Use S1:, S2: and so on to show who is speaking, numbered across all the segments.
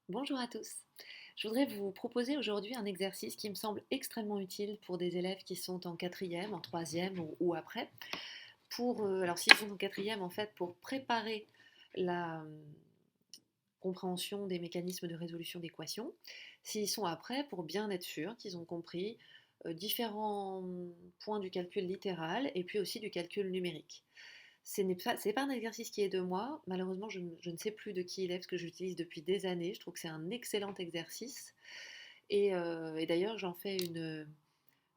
S1: Bonjour à tous. Je voudrais vous proposer aujourd'hui un exercice qui me semble extrêmement utile pour des élèves qui sont en quatrième, en troisième ou après. Alors s'ils sont en quatrième, en fait, pour préparer la compréhension des mécanismes de résolution d'équations. S'ils sont après, pour bien être sûr qu'ils ont compris différents points du calcul littéral et puis aussi du calcul numérique. C'est pas un exercice qui est de moi. Malheureusement, je ne sais plus de qui il est parce que je l'utilise depuis des années. Je trouve que c'est un excellent exercice. Et d'ailleurs, j'en fais une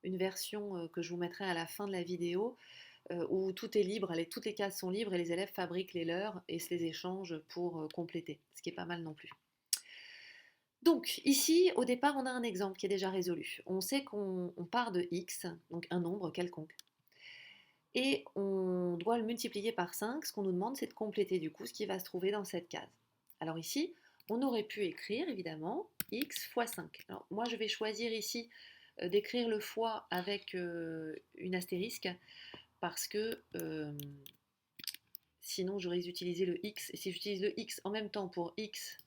S1: version que je vous mettrai à la fin de la vidéo où tout est libre, toutes les cases sont libres et les élèves fabriquent les leurs et se les échangent pour compléter, ce qui est pas mal non plus. Donc ici, au départ, on a un exemple qui est déjà résolu. On sait qu'on part de x, donc un nombre quelconque, et on doit le multiplier par 5. Ce qu'on nous demande, c'est de compléter du coup ce qui va se trouver dans cette case. Alors ici, on aurait pu écrire évidemment x fois 5. Alors moi, je vais choisir ici d'écrire le fois avec une astérisque parce que sinon j'aurais utilisé le x. Et si j'utilise le x en même temps pour x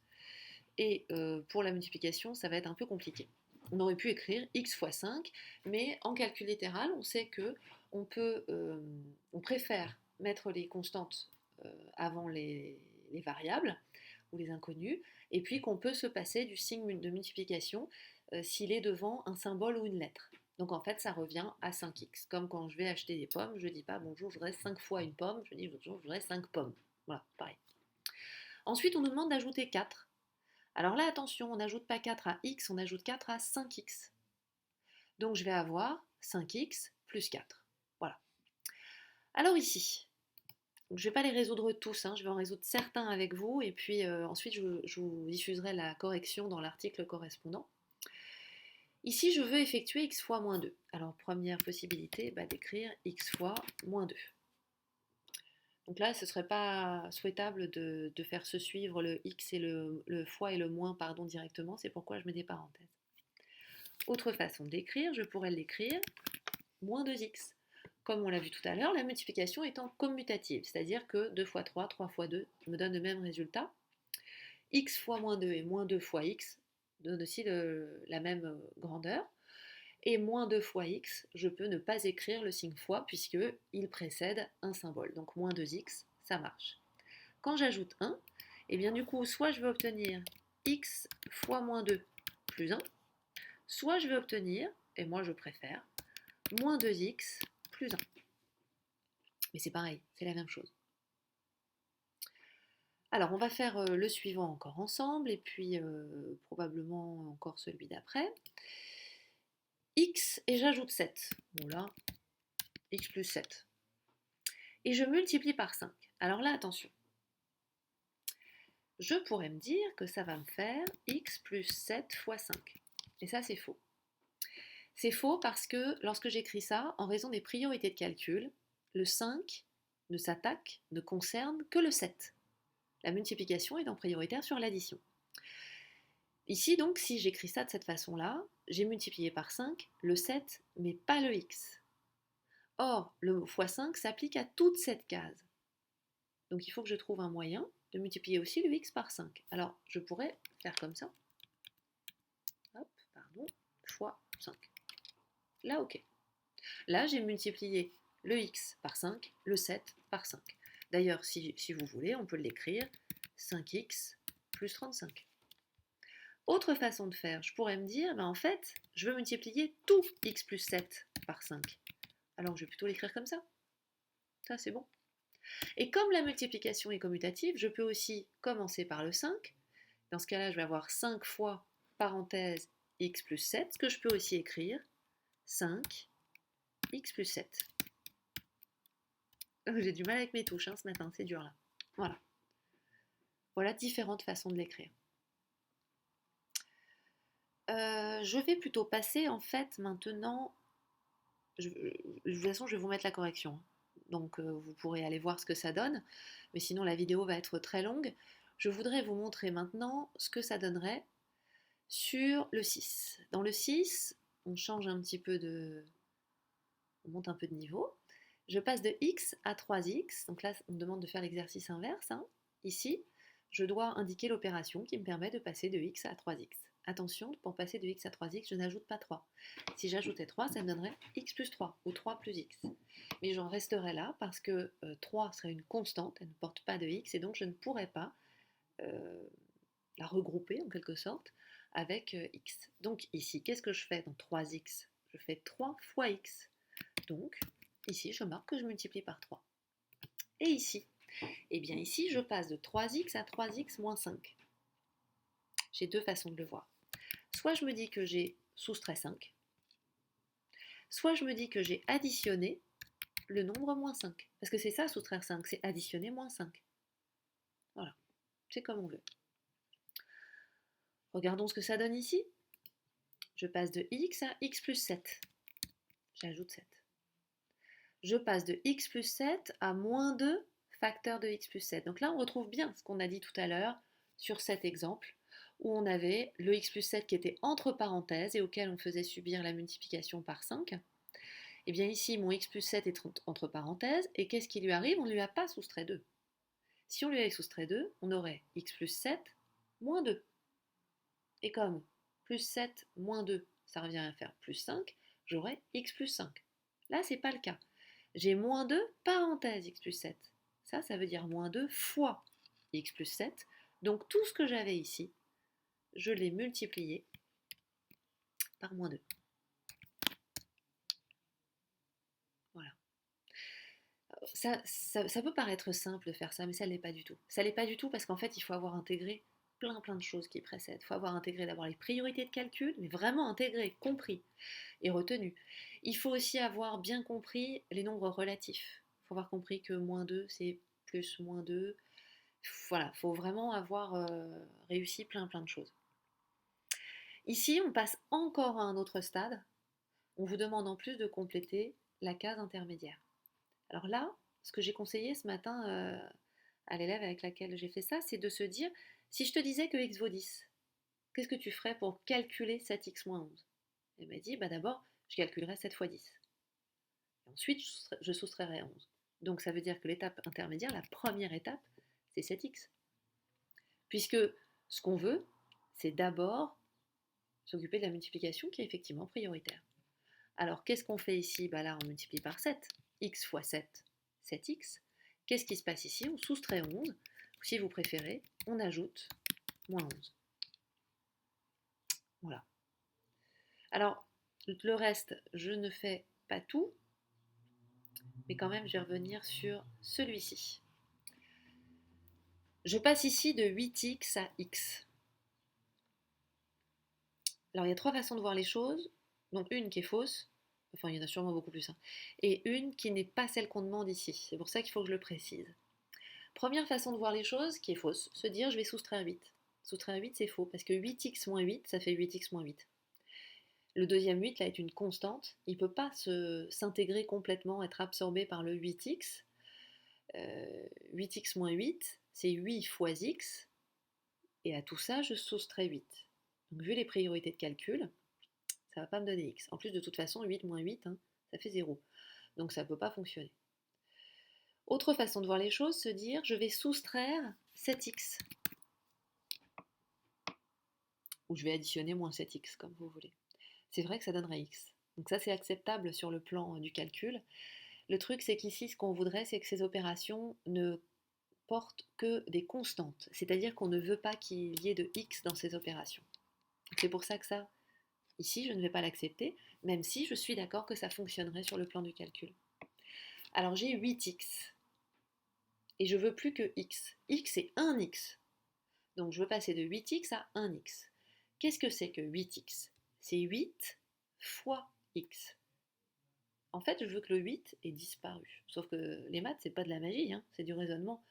S1: et pour la multiplication, ça va être un peu compliqué. On aurait pu écrire x fois 5, mais en calcul littéral, on sait que on préfère mettre les constantes avant les variables ou les inconnues, et puis qu'on peut se passer du signe de multiplication s'il est devant un symbole ou une lettre. Donc en fait, ça revient à 5x. Comme quand je vais acheter des pommes, je ne dis pas bonjour, je voudrais 5 fois une pomme, je dis bonjour, je voudrais 5 pommes. Voilà, pareil. Ensuite, on nous demande d'ajouter 4. Alors là, attention, on n'ajoute pas 4 à x, on ajoute 4 à 5x. Donc je vais avoir 5x plus 4. Voilà. Alors ici, je ne vais pas les résoudre tous, je vais en résoudre certains avec vous, et puis ensuite je vous diffuserai la correction dans l'article correspondant. Ici, je veux effectuer x fois moins 2. Alors première possibilité, d'écrire x fois moins 2. Donc là, ce ne serait pas souhaitable de faire se suivre le x et le fois et le moins pardon, directement, c'est pourquoi je mets des parenthèses. Autre façon d'écrire, je pourrais l'écrire moins 2x. Comme on l'a vu tout à l'heure, la multiplication étant commutative, c'est-à-dire que 2 fois 3, 3 fois 2 me donne le même résultat. X fois moins 2 et moins 2 fois x donnent aussi la même grandeur. Et moins 2 fois x, je peux ne pas écrire le signe fois puisqu'il précède un symbole. Donc moins 2x, ça marche. Quand j'ajoute 1, et bien du coup, soit je vais obtenir x fois moins 2 plus 1, soit je vais obtenir, et moi je préfère, moins 2x plus 1. Mais c'est pareil, c'est la même chose. Alors on va faire le suivant encore ensemble, et puis probablement encore celui d'après. X, et j'ajoute 7. Voilà, x plus 7. Et je multiplie par 5. Alors là, attention. Je pourrais me dire que ça va me faire x plus 7 fois 5. Et ça, c'est faux. C'est faux parce que lorsque j'écris ça, en raison des priorités de calcul, le 5 ne concerne que le 7. La multiplication étant prioritaire sur l'addition. Ici, donc, si j'écris ça de cette façon-là, j'ai multiplié par 5 le 7, mais pas le x. Or, le x5 s'applique à toute cette case. Donc, il faut que je trouve un moyen de multiplier aussi le x par 5. Alors, je pourrais faire comme ça. Hop, pardon, fois 5. Là, ok. Là, j'ai multiplié le x par 5, le 7 par 5. D'ailleurs, si vous voulez, on peut l'écrire 5x plus 35. Autre façon de faire, je pourrais me dire, en fait, je veux multiplier tout x plus 7 par 5. Alors je vais plutôt l'écrire comme ça. Ça, c'est bon. Et comme la multiplication est commutative, je peux aussi commencer par le 5. Dans ce cas-là, je vais avoir 5 fois, parenthèse, x plus 7, ce que je peux aussi écrire 5 x plus 7. J'ai du mal avec mes touches ce matin, c'est dur là. Voilà. Voilà différentes façons de l'écrire. Je vais plutôt passer en fait maintenant. De toute façon, je vais vous mettre la correction. Donc vous pourrez aller voir ce que ça donne. Mais sinon, la vidéo va être très longue. Je voudrais vous montrer maintenant ce que ça donnerait sur le 6. Dans le 6, on change un petit peu de... On monte un peu de niveau. Je passe de x à 3x. Donc là, on me demande de faire l'exercice inverse. Ici, je dois indiquer l'opération qui me permet de passer de x à 3x. Attention, pour passer de x à 3x, je n'ajoute pas 3. Si j'ajoutais 3, ça me donnerait x plus 3 ou 3 plus x. Mais j'en resterai là parce que 3 serait une constante, elle ne porte pas de x, et donc je ne pourrais pas la regrouper en quelque sorte avec x. Donc ici, qu'est-ce que je fais dans 3x? Je fais 3 fois x. Donc ici, je marque que je multiplie par 3. Et ici, eh bien ici, je passe de 3x à 3x moins 5. J'ai deux façons de le voir. Soit je me dis que j'ai soustrait 5, soit je me dis que j'ai additionné le nombre moins 5. Parce que c'est ça, soustraire 5, c'est additionner moins 5. Voilà, c'est comme on veut. Regardons ce que ça donne ici. Je passe de x à x plus 7. J'ajoute 7. Je passe de x plus 7 à moins 2 facteur de x plus 7. Donc là, on retrouve bien ce qu'on a dit tout à l'heure sur cet exemple, où on avait le x plus 7 qui était entre parenthèses et auquel on faisait subir la multiplication par 5. Et bien ici, mon x plus 7 est entre parenthèses, et qu'est-ce qui lui arrive? On ne lui a pas soustrait 2. Si on lui avait soustrait 2, on aurait x plus 7 moins 2. Et comme plus 7 moins 2, ça revient à faire plus 5, j'aurais x plus 5. Là, ce n'est pas le cas. J'ai moins 2 parenthèse x plus 7. Ça veut dire moins 2 fois x plus 7. Donc tout ce que j'avais ici, je l'ai multiplié par moins 2. Voilà. Ça peut paraître simple de faire ça, mais ça ne l'est pas du tout. Ça ne l'est pas du tout parce qu'en fait, il faut avoir intégré plein de choses qui précèdent. Il faut avoir intégré d'abord les priorités de calcul, mais vraiment intégré, compris et retenu. Il faut aussi avoir bien compris les nombres relatifs. Il faut avoir compris que moins 2, c'est plus moins 2. Voilà, il faut vraiment avoir réussi plein de choses. Ici, on passe encore à un autre stade. On vous demande en plus de compléter la case intermédiaire. Alors là, ce que j'ai conseillé ce matin à l'élève avec laquelle j'ai fait ça, c'est de se dire, si je te disais que x vaut 10, qu'est-ce que tu ferais pour calculer 7x moins 11? Elle m'a dit, d'abord, je calculerais 7 fois 10. Et ensuite, je soustrairais 11. Donc ça veut dire que l'étape intermédiaire, la première étape, c'est 7x. Puisque ce qu'on veut, c'est d'abord s'occuper de la multiplication qui est effectivement prioritaire. Alors qu'est-ce qu'on fait ici? Là, on multiplie par 7. X fois 7, 7x. Qu'est-ce qui se passe ici? On soustrait 11. Ou si vous préférez, on ajoute moins 11. Voilà. Alors, le reste, je ne fais pas tout, mais quand même, je vais revenir sur celui-ci. Je passe ici de 8x à x. Alors, il y a trois façons de voir les choses. Donc, une qui est fausse, enfin, il y en a sûrement beaucoup plus, et une qui n'est pas celle qu'on demande ici. C'est pour ça qu'il faut que je le précise. Première façon de voir les choses, qui est fausse, se dire je vais soustraire 8. Soustraire 8, c'est faux, parce que 8x moins 8, ça fait 8x moins 8. Le deuxième 8, là, est une constante. Il ne peut pas s'intégrer complètement, être absorbé par le 8x. 8x moins 8, c'est 8 fois x. Et à tout ça, je soustrais 8. Donc, vu les priorités de calcul, ça ne va pas me donner x. En plus, de toute façon, 8 moins 8, ça fait 0. Donc, ça ne peut pas fonctionner. Autre façon de voir les choses, se dire je vais soustraire 7x. Ou je vais additionner moins 7x, comme vous voulez. C'est vrai que ça donnerait x. Donc ça, c'est acceptable sur le plan du calcul. Le truc, c'est qu'ici, ce qu'on voudrait, c'est que ces opérations ne portent que des constantes. C'est-à-dire qu'on ne veut pas qu'il y ait de x dans ces opérations. C'est pour ça que ça, ici, je ne vais pas l'accepter, même si je suis d'accord que ça fonctionnerait sur le plan du calcul. Alors j'ai 8x. Et je veux plus que x. X, c'est 1x. Donc je veux passer de 8x à 1x. Qu'est-ce que c'est que 8x? C'est 8 fois x. En fait, je veux que le 8 ait disparu. Sauf que les maths, c'est pas de la magie, c'est du raisonnement.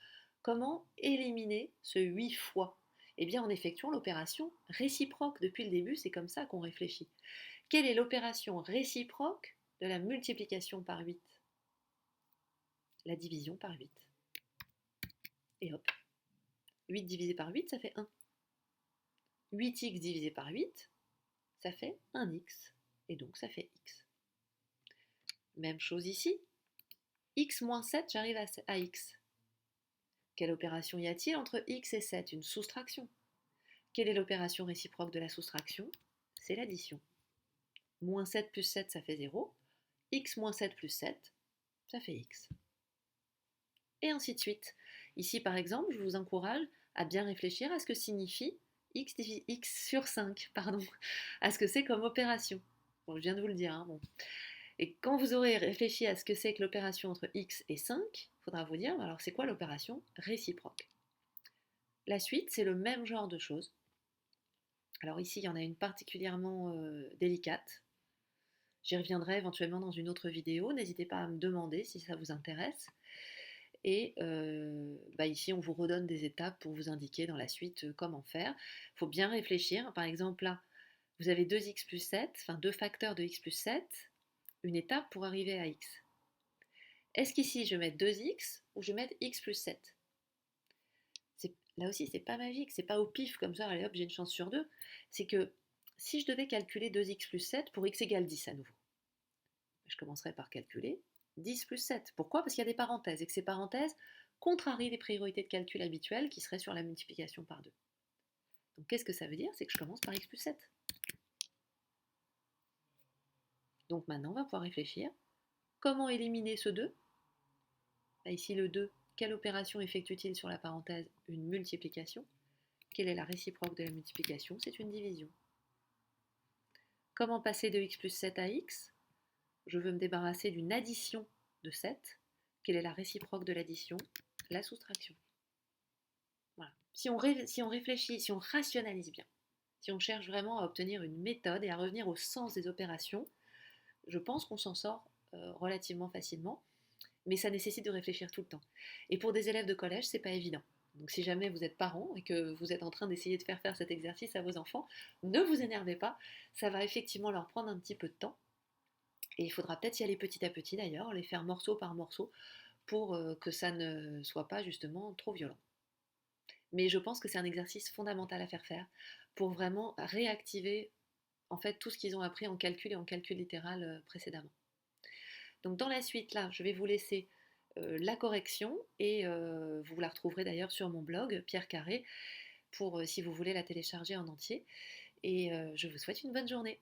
S1: Comment éliminer ce 8 fois? Eh bien, en effectuant l'opération réciproque. Depuis le début, c'est comme ça qu'on réfléchit. Quelle est l'opération réciproque de la multiplication par 8? La division par 8. Et hop. 8 divisé par 8, ça fait 1. 8x divisé par 8, ça fait 1x. Et donc, ça fait x. Même chose ici. X moins 7, j'arrive à x. Quelle opération y a-t-il entre x et 7? Une soustraction. Quelle est l'opération réciproque de la soustraction? C'est l'addition. Moins 7 plus 7, ça fait 0. X moins 7 plus 7, ça fait x. Et ainsi de suite. Ici, par exemple, je vous encourage à bien réfléchir à ce que signifie x sur 5, pardon, à ce que c'est comme opération. Bon, je viens de vous le dire. Hein, bon. Et quand vous aurez réfléchi à ce que c'est que l'opération entre x et 5, il faudra vous dire, alors c'est quoi l'opération réciproque? La suite, c'est le même genre de choses. Alors ici, il y en a une particulièrement délicate. J'y reviendrai éventuellement dans une autre vidéo. N'hésitez pas à me demander si ça vous intéresse. Et ici, on vous redonne des étapes pour vous indiquer dans la suite comment faire. Il faut bien réfléchir. Par exemple, là, vous avez 2x plus 7, enfin 2 facteurs de x plus 7, une étape pour arriver à x. Est-ce qu'ici, je vais mettre 2x ou je vais mettre x plus 7? Là aussi, c'est pas magique, c'est pas au pif comme ça, allez hop, j'ai une chance sur 2. C'est que si je devais calculer 2x plus 7 pour x égale 10 à nouveau, je commencerai par calculer 10 plus 7. Pourquoi? Parce qu'il y a des parenthèses et que ces parenthèses contrarient les priorités de calcul habituelles qui seraient sur la multiplication par 2. Donc qu'est-ce que ça veut dire? C'est que je commence par x plus 7. Donc maintenant, on va pouvoir réfléchir. Comment éliminer ce 2? Ici, le 2, quelle opération effectue-t-il sur la parenthèse? Une multiplication. Quelle est la réciproque de la multiplication? C'est une division. Comment passer de x plus 7 à x? Je veux me débarrasser d'une addition de 7. Quelle est la réciproque de l'addition? La soustraction. Voilà. Si on réfléchit, si on rationalise bien, si on cherche vraiment à obtenir une méthode et à revenir au sens des opérations, je pense qu'on s'en sort relativement facilement, mais ça nécessite de réfléchir tout le temps. Et pour des élèves de collège, c'est pas évident. Donc si jamais vous êtes parent et que vous êtes en train d'essayer de faire cet exercice à vos enfants, ne vous énervez pas, ça va effectivement leur prendre un petit peu de temps. Et il faudra peut-être y aller petit à petit d'ailleurs, les faire morceau par morceau pour que ça ne soit pas justement trop violent. Mais je pense que c'est un exercice fondamental à faire pour vraiment réactiver en fait tout ce qu'ils ont appris en calcul et en calcul littéral précédemment. Donc dans la suite, là, je vais vous laisser la correction et vous la retrouverez d'ailleurs sur mon blog Pierre Carré pour si vous voulez la télécharger en entier. Et je vous souhaite une bonne journée.